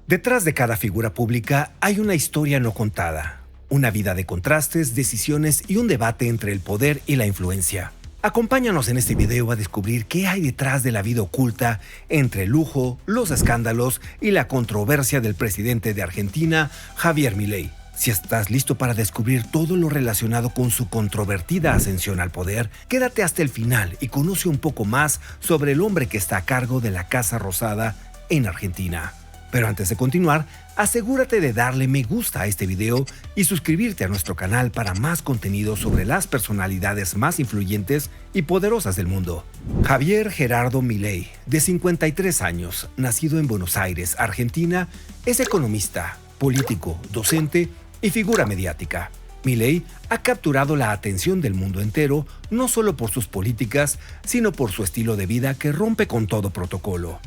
Detrás de cada figura pública hay una historia no contada, una vida de contrastes, decisiones y un debate entre el poder y la influencia. Acompáñanos en este video a descubrir qué hay detrás de la vida oculta entre el lujo, los escándalos y la controversia del presidente de Argentina, Javier Milei. Si estás listo para descubrir todo lo relacionado con su controvertida ascensión al poder, quédate hasta el final y conoce un poco más sobre el hombre que está a cargo de la Casa Rosada en Argentina. Pero antes de continuar, asegúrate de darle me gusta a este video y suscribirte a nuestro canal para más contenido sobre las personalidades más influyentes y poderosas del mundo. Javier Gerardo Milei, de 53 años, nacido en Buenos Aires, Argentina, es economista, político, docente y figura mediática. Milei ha capturado la atención del mundo entero no solo por sus políticas, sino por su estilo de vida que rompe con todo protocolo.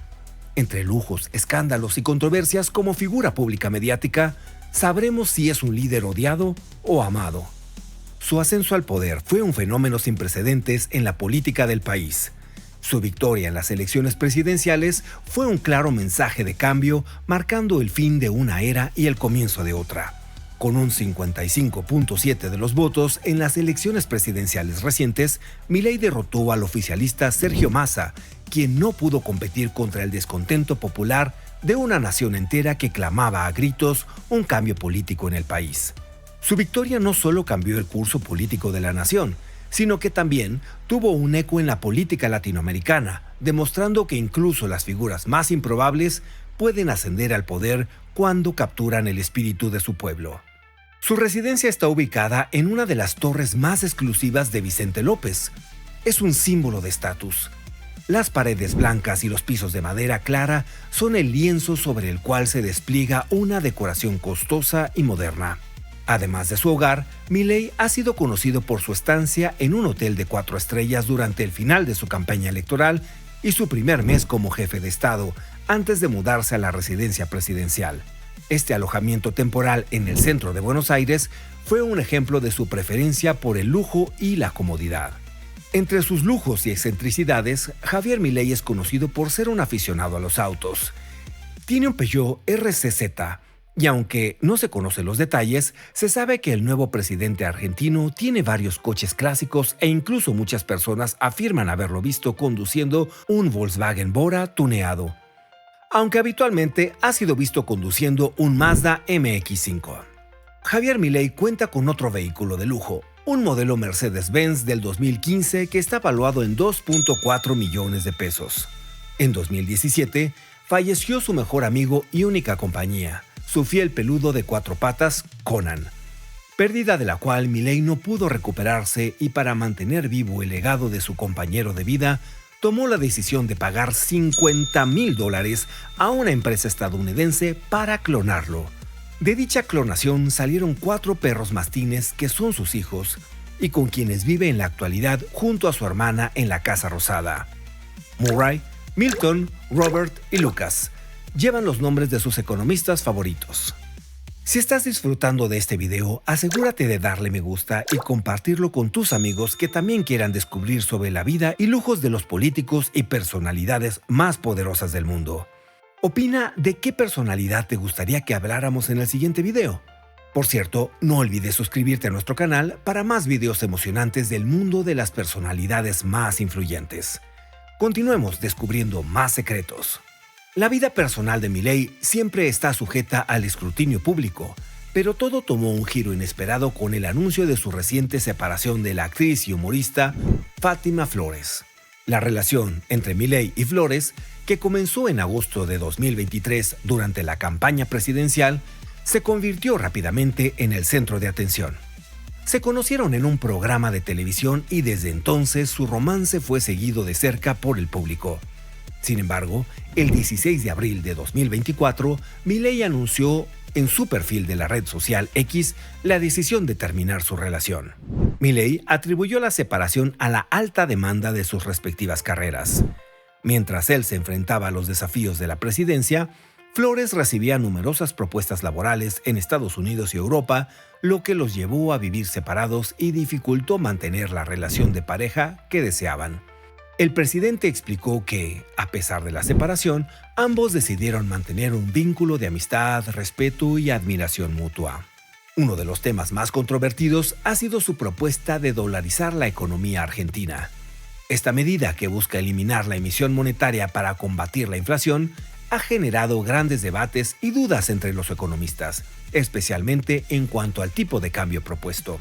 Entre lujos, escándalos y controversias como figura pública mediática, sabremos si es un líder odiado o amado. Su ascenso al poder fue un fenómeno sin precedentes en la política del país. Su victoria en las elecciones presidenciales fue un claro mensaje de cambio, marcando el fin de una era y el comienzo de otra. Con un 55.7% de los votos en las elecciones presidenciales recientes, Milei derrotó al oficialista Sergio Massa, quien no pudo competir contra el descontento popular de una nación entera que clamaba a gritos un cambio político en el país. Su victoria no solo cambió el curso político de la nación, sino que también tuvo un eco en la política latinoamericana, demostrando que incluso las figuras más improbables pueden ascender al poder cuando capturan el espíritu de su pueblo. Su residencia está ubicada en una de las torres más exclusivas de Vicente López. Es un símbolo de estatus. Las paredes blancas y los pisos de madera clara son el lienzo sobre el cual se despliega una decoración costosa y moderna. Además de su hogar, Milei ha sido conocido por su estancia en un hotel de 4 estrellas durante el final de su campaña electoral y su primer mes como jefe de Estado, antes de mudarse a la residencia presidencial. Este alojamiento temporal en el centro de Buenos Aires fue un ejemplo de su preferencia por el lujo y la comodidad. Entre sus lujos y excentricidades, Javier Milei es conocido por ser un aficionado a los autos. Tiene un Peugeot RCZ, y aunque no se conocen los detalles, se sabe que el nuevo presidente argentino tiene varios coches clásicos e incluso muchas personas afirman haberlo visto conduciendo un Volkswagen Bora tuneado, aunque habitualmente ha sido visto conduciendo un Mazda MX-5. Javier Milei cuenta con otro vehículo de lujo, un modelo Mercedes-Benz del 2015 que está valuado en 2.4 millones de pesos. En 2017, falleció su mejor amigo y única compañía, su fiel peludo de 4 patas, Conan, pérdida de la cual Milei no pudo recuperarse y para mantener vivo el legado de su compañero de vida, tomó la decisión de pagar $50,000 a una empresa estadounidense para clonarlo. De dicha clonación salieron 4 perros mastines que son sus hijos y con quienes vive en la actualidad junto a su hermana en la Casa Rosada. Murray, Milton, Robert y Lucas llevan los nombres de sus economistas favoritos. Si estás disfrutando de este video, asegúrate de darle me gusta y compartirlo con tus amigos que también quieran descubrir sobre la vida y lujos de los políticos y personalidades más poderosas del mundo. Opina de qué personalidad te gustaría que habláramos en el siguiente video. Por cierto, no olvides suscribirte a nuestro canal para más videos emocionantes del mundo de las personalidades más influyentes. Continuemos descubriendo más secretos. La vida personal de Milei siempre está sujeta al escrutinio público, pero todo tomó un giro inesperado con el anuncio de su reciente separación de la actriz y humorista Fátima Flores. La relación entre Milei y Flores, que comenzó en agosto de 2023 durante la campaña presidencial, se convirtió rápidamente en el centro de atención. Se conocieron en un programa de televisión y desde entonces su romance fue seguido de cerca por el público. Sin embargo, el 16 de abril de 2024, Milei anunció en su perfil de la red social X la decisión de terminar su relación. Milei atribuyó la separación a la alta demanda de sus respectivas carreras. Mientras él se enfrentaba a los desafíos de la presidencia, Flores recibía numerosas propuestas laborales en Estados Unidos y Europa, lo que los llevó a vivir separados y dificultó mantener la relación de pareja que deseaban. El presidente explicó que, a pesar de la separación, ambos decidieron mantener un vínculo de amistad, respeto y admiración mutua. Uno de los temas más controvertidos ha sido su propuesta de dolarizar la economía argentina. Esta medida, que busca eliminar la emisión monetaria para combatir la inflación, ha generado grandes debates y dudas entre los economistas, especialmente en cuanto al tipo de cambio propuesto.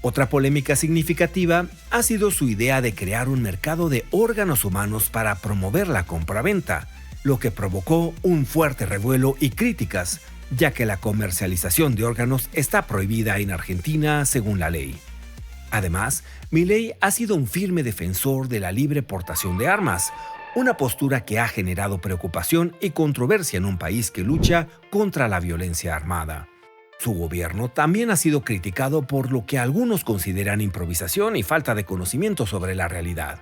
Otra polémica significativa ha sido su idea de crear un mercado de órganos humanos para promover la compraventa, lo que provocó un fuerte revuelo y críticas, ya que la comercialización de órganos está prohibida en Argentina según la ley. Además, Milei ha sido un firme defensor de la libre portación de armas, una postura que ha generado preocupación y controversia en un país que lucha contra la violencia armada. Su gobierno también ha sido criticado por lo que algunos consideran improvisación y falta de conocimiento sobre la realidad.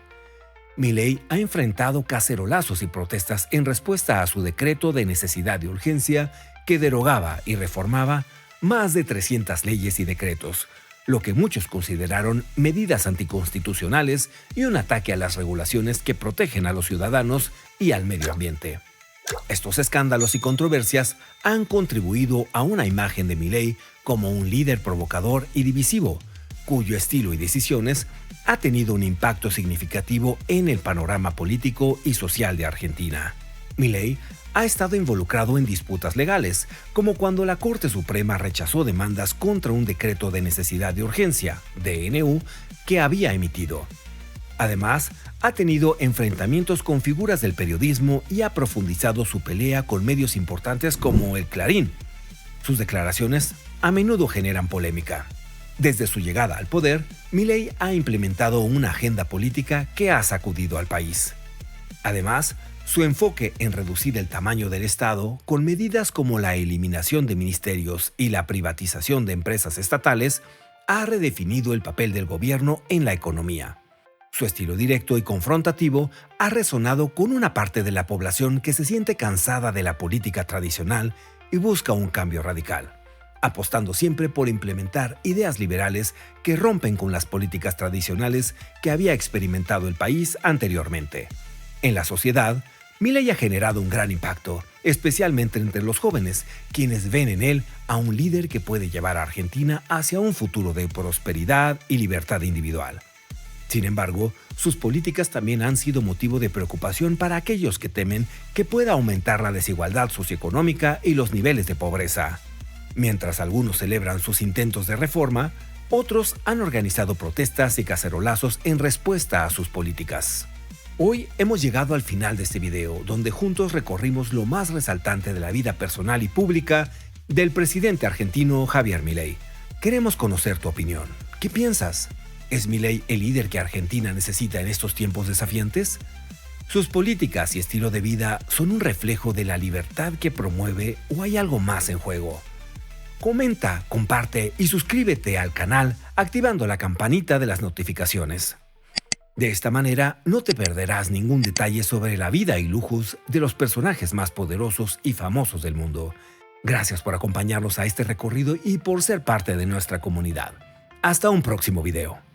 Milei ha enfrentado cacerolazos y protestas en respuesta a su decreto de necesidad y urgencia que derogaba y reformaba más de 300 leyes y decretos, lo que muchos consideraron medidas anticonstitucionales y un ataque a las regulaciones que protegen a los ciudadanos y al medio ambiente. Estos escándalos y controversias han contribuido a una imagen de Milei como un líder provocador y divisivo, cuyo estilo y decisiones ha tenido un impacto significativo en el panorama político y social de Argentina. Milei ha estado involucrado en disputas legales, como cuando la Corte Suprema rechazó demandas contra un decreto de necesidad de urgencia, DNU, que había emitido. Además, ha tenido enfrentamientos con figuras del periodismo y ha profundizado su pelea con medios importantes como el Clarín. Sus declaraciones a menudo generan polémica. Desde su llegada al poder, Milei ha implementado una agenda política que ha sacudido al país. Además, su enfoque en reducir el tamaño del Estado, con medidas como la eliminación de ministerios y la privatización de empresas estatales, ha redefinido el papel del gobierno en la economía. Su estilo directo y confrontativo ha resonado con una parte de la población que se siente cansada de la política tradicional y busca un cambio radical, apostando siempre por implementar ideas liberales que rompen con las políticas tradicionales que había experimentado el país anteriormente. En la sociedad, Milei ha generado un gran impacto, especialmente entre los jóvenes, quienes ven en él a un líder que puede llevar a Argentina hacia un futuro de prosperidad y libertad individual. Sin embargo, sus políticas también han sido motivo de preocupación para aquellos que temen que pueda aumentar la desigualdad socioeconómica y los niveles de pobreza. Mientras algunos celebran sus intentos de reforma, otros han organizado protestas y cacerolazos en respuesta a sus políticas. Hoy hemos llegado al final de este video, donde juntos recorrimos lo más resaltante de la vida personal y pública del presidente argentino Javier Milei. Queremos conocer tu opinión. ¿Qué piensas? ¿Es Milei el líder que Argentina necesita en estos tiempos desafiantes? ¿Sus políticas y estilo de vida son un reflejo de la libertad que promueve o hay algo más en juego? Comenta, comparte y suscríbete al canal activando la campanita de las notificaciones. De esta manera no te perderás ningún detalle sobre la vida y lujos de los personajes más poderosos y famosos del mundo. Gracias por acompañarnos a este recorrido y por ser parte de nuestra comunidad. Hasta un próximo video.